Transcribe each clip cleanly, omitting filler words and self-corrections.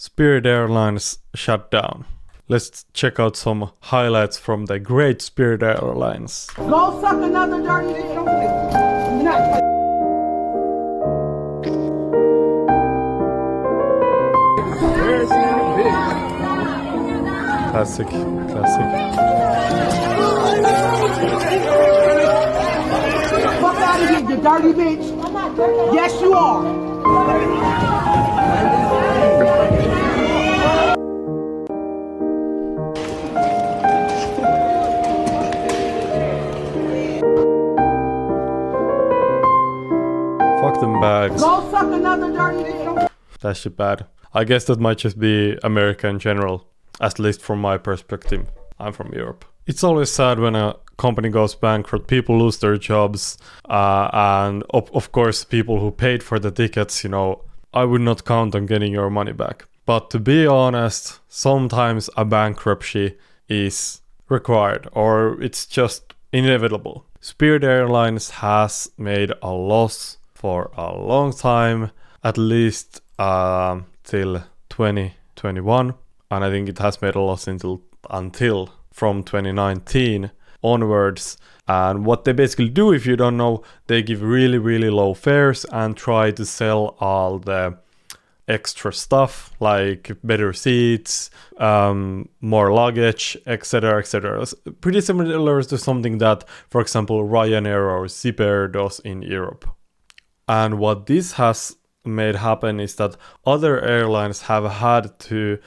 Spirit Airlines shut down. Let's check out some highlights from the great Spirit Airlines. Go suck another dirty dick. Classic. Fuck out of here, you dirty bitch. I'm not dirty. Yes, you are. Fuck them bags. Go suck another dirty dick. That shit bad. I guess that might just be America in general, at least from my perspective. I'm from Europe. It's always sad when a company goes bankrupt, people lose their jobs, and of course people who paid for the tickets, I would not count on getting your money back. But to be honest, sometimes a bankruptcy is required, or it's just inevitable. Spirit Airlines has made a loss for a long time, at least till 2021, and I think it has made a loss until from 2019 onwards. And what they basically do, if you don't know, they give really, really low fares and try to sell all the extra stuff like better seats, more luggage, etc., etc. Pretty similar to something that, for example, Ryanair or Zip Air does in Europe. And what this has made happen is that other airlines have had to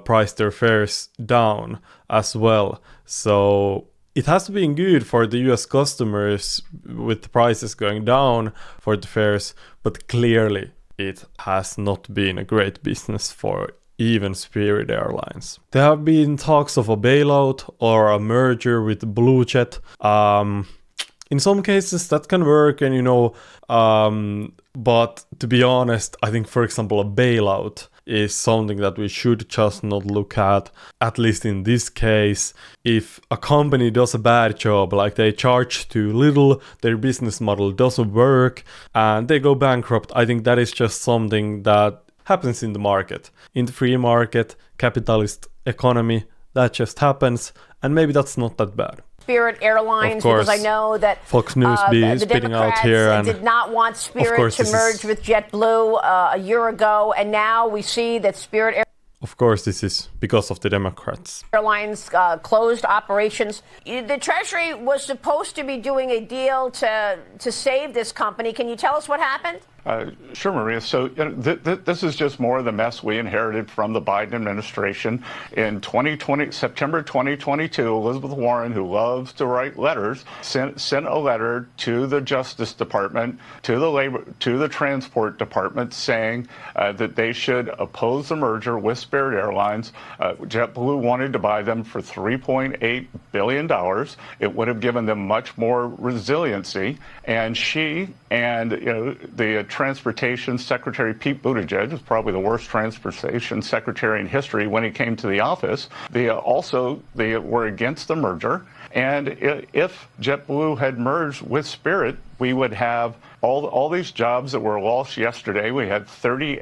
price their fares down as well. So it has been good for the US customers with the prices going down for the fares, but clearly it has not been a great business for even Spirit Airlines. There have been talks of a bailout or a merger with BlueJet. In some cases that can work, and but to be honest, I think, for example, a bailout is something that we should just not look at least in this case. If a company does a bad job, like they charge too little, their business model doesn't work, and they go bankrupt, I think that is just something that happens in the market. In the free market, capitalist economy, that just happens, and maybe that's not that bad. Spirit Airlines, because I know that Fox News be spitting out here, and did not want Spirit to merge with JetBlue a year ago, and now we see that Spirit Of course, this is because of the Democrats. Airlines closed operations. The Treasury was supposed to be doing a deal to save this company. Can you tell us what happened? Sure, Maria. So this is just more of the mess we inherited from the Biden administration. In September 2022, Elizabeth Warren, who loves to write letters, sent a letter to the Justice Department, to the Transport Department, saying that they should oppose the merger with Spirit Airlines. JetBlue wanted to buy them for $3.8 billion. It would have given them much more resiliency. And she and the Transportation Secretary Pete Buttigieg was probably the worst transportation secretary in history when he came to the office. They were against the merger. And if JetBlue had merged with Spirit, we would have all these jobs that were lost yesterday. We had 30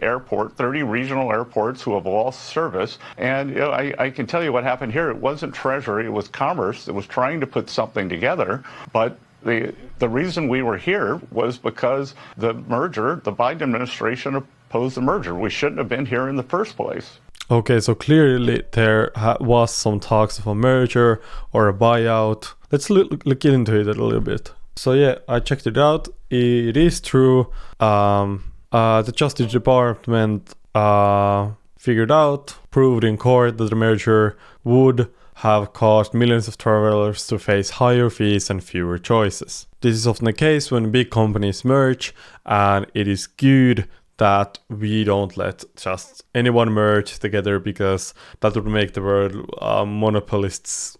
regional airports who have lost service. And I can tell you what happened here. It wasn't Treasury, it was Commerce that was trying to put something together. But the reason we were here was because the Biden administration opposed the merger. We shouldn't have been here in the first place. Okay, so clearly there was some talks of a merger or a buyout. Let's look into it a little bit. So yeah, I checked it out. It is true. The Justice Department figured out, proved in court that the merger would have caused millions of travelers to face higher fees and fewer choices. This is often the case when big companies merge, and it is good that we don't let just anyone merge together, because that would make the world monopolists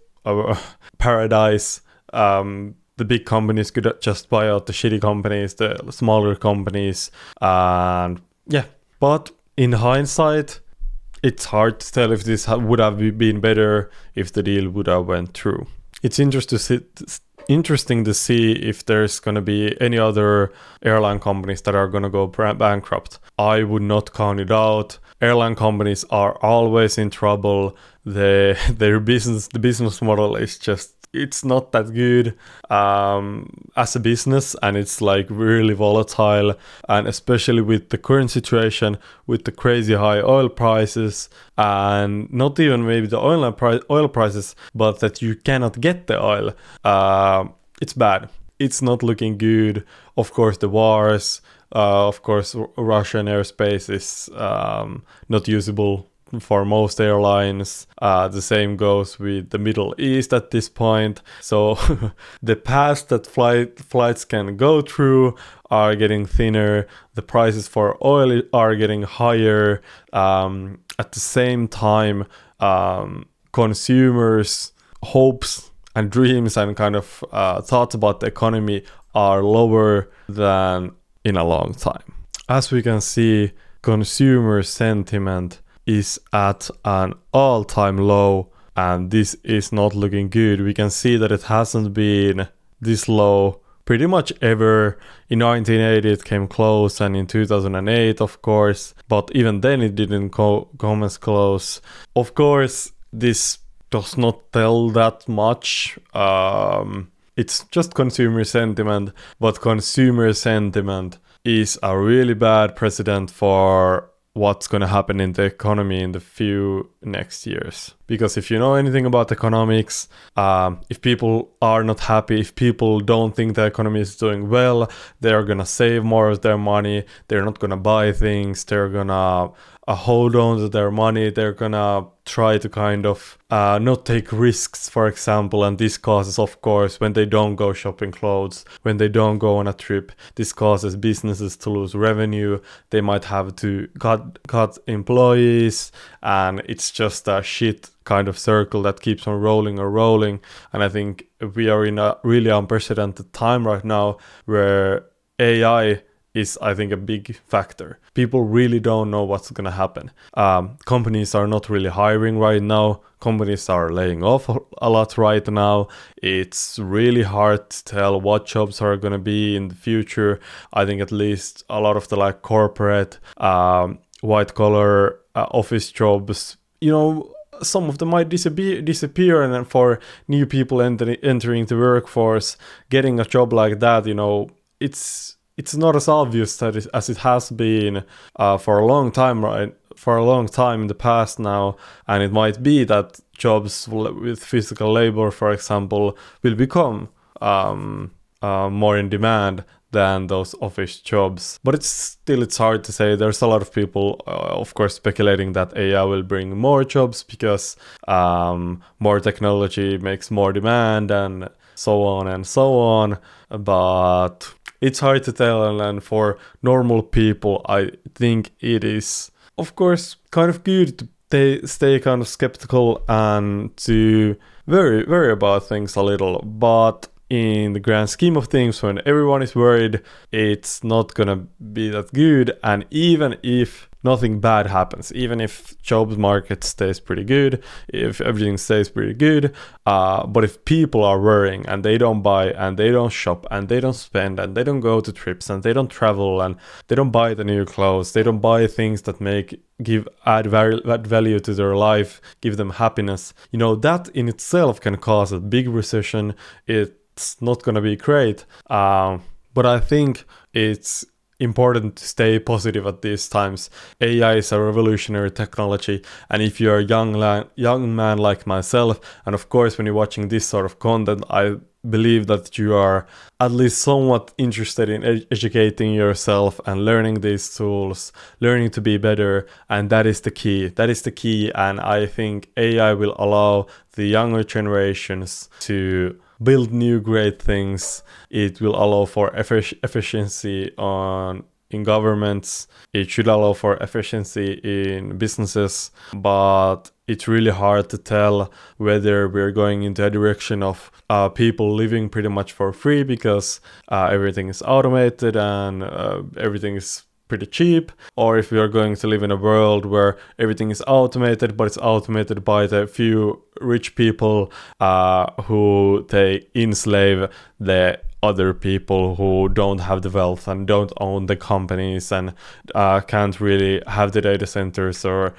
paradise. The big companies could just buy out the shitty companies, the smaller companies, and yeah. But in hindsight, it's hard to tell if this would have been better if the deal would have went through. It's interesting to see if there's going to be any other airline companies that are going to go bankrupt. I would not count it out. Airline companies are always in trouble. The business model is just, it's not that good as a business, and it's like really volatile. And especially with the current situation, with the crazy high oil prices, and not even maybe the oil prices, but that you cannot get the oil. It's bad. It's not looking good. Of course, the wars. Of course, Russian airspace is not usable for most airlines. The same goes with the Middle East at this point. So the paths that flights can go through are getting thinner. The prices for oil are getting higher. At the same time, consumers' hopes and dreams and kind of thoughts about the economy are lower than in a long time. As we can see, consumer sentiment is at an all-time low, and this is not looking good. We can see that it hasn't been this low pretty much ever. In 1980 it came close, and in 2008 of course, but even then it didn't come as close. Of course, this does not tell that much. It's just consumer sentiment, but consumer sentiment is a really bad precedent for what's going to happen in the economy in the few next years. Because if you know anything about economics, if people are not happy, if people don't think the economy is doing well, they're going to save more of their money, they're not going to buy things, they're going to hold on to their money, they're going to try to kind of not take risks, for example. And this causes, of course, when they don't go shopping clothes, when they don't go on a trip, this causes businesses to lose revenue. They might have to cut employees, and it's just a shit kind of circle that keeps on rolling. And I think we are in a really unprecedented time right now where AI is, I think, a big factor. People really don't know what's going to happen. Companies are not really hiring right now. Companies are laying off a lot right now. It's really hard to tell what jobs are going to be in the future. I think at least a lot of the like corporate, white collar office jobs, you know, some of them might disappear, and then for new people entering the workforce, getting a job like that, you know, it's not as obvious as it has been for a long time, right? For a long time in the past now, and it might be that jobs with physical labor, for example, will become more in demand than those office jobs. But it's hard to say. There's a lot of people, of course, speculating that AI will bring more jobs because more technology makes more demand and so on and so on. But it's hard to tell, and for normal people, I think it is, of course, kind of good to stay kind of skeptical and to worry about things a little. But in the grand scheme of things, when everyone is worried, it's not gonna be that good. And even if nothing bad happens, even if jobs market stays pretty good, if everything stays pretty good, but if people are worrying and they don't buy and they don't shop and they don't spend and they don't go to trips and they don't travel and they don't buy the new clothes, they don't buy things that add value to their life, give them happiness, you know, that in itself can cause a big recession. It's not gonna be great, but I think it's important to stay positive at these times. AI is a revolutionary technology, and if you're a young man like myself, and of course when you're watching this sort of content, I believe that you are at least somewhat interested in educating yourself and learning these tools, learning to be better, and that is the key. And I think AI will allow the younger generations to build new great things. It will allow for efficiency in governments. It should allow for efficiency in businesses, but it's really hard to tell whether we're going into a direction of people living pretty much for free because everything is automated and everything is pretty cheap, or if we are going to live in a world where everything is automated, but it's automated by the few rich people who they enslave the other people who don't have the wealth and don't own the companies and can't really have the data centers or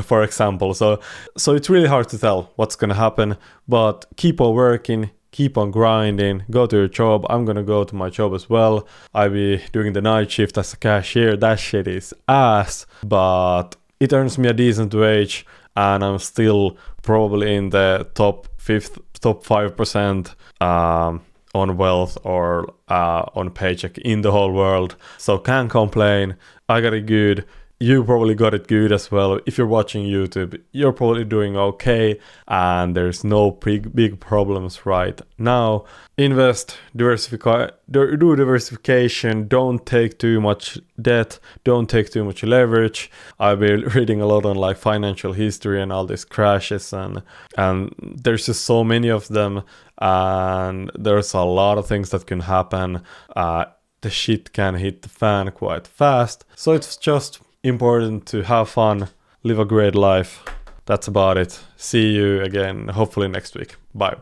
for example. So it's really hard to tell what's going to happen, but keep on working, keep on grinding, go to your job. I'm gonna go to my job as well. I'll be doing the night shift as a cashier. That shit is ass, but it earns me a decent wage, and I'm still probably in the top 5% on wealth or on paycheck in the whole world. So can't complain. I got it good. You probably got it good as well. If you're watching YouTube, you're probably doing okay, and there's no big problems right now. Invest, do diversification, don't take too much debt, don't take too much leverage. I've been reading a lot on like financial history and all these crashes, and there's just so many of them, and there's a lot of things that can happen. The shit can hit the fan quite fast. So it's just important to have fun, live a great life. That's about it. See you again, hopefully next week. Bye.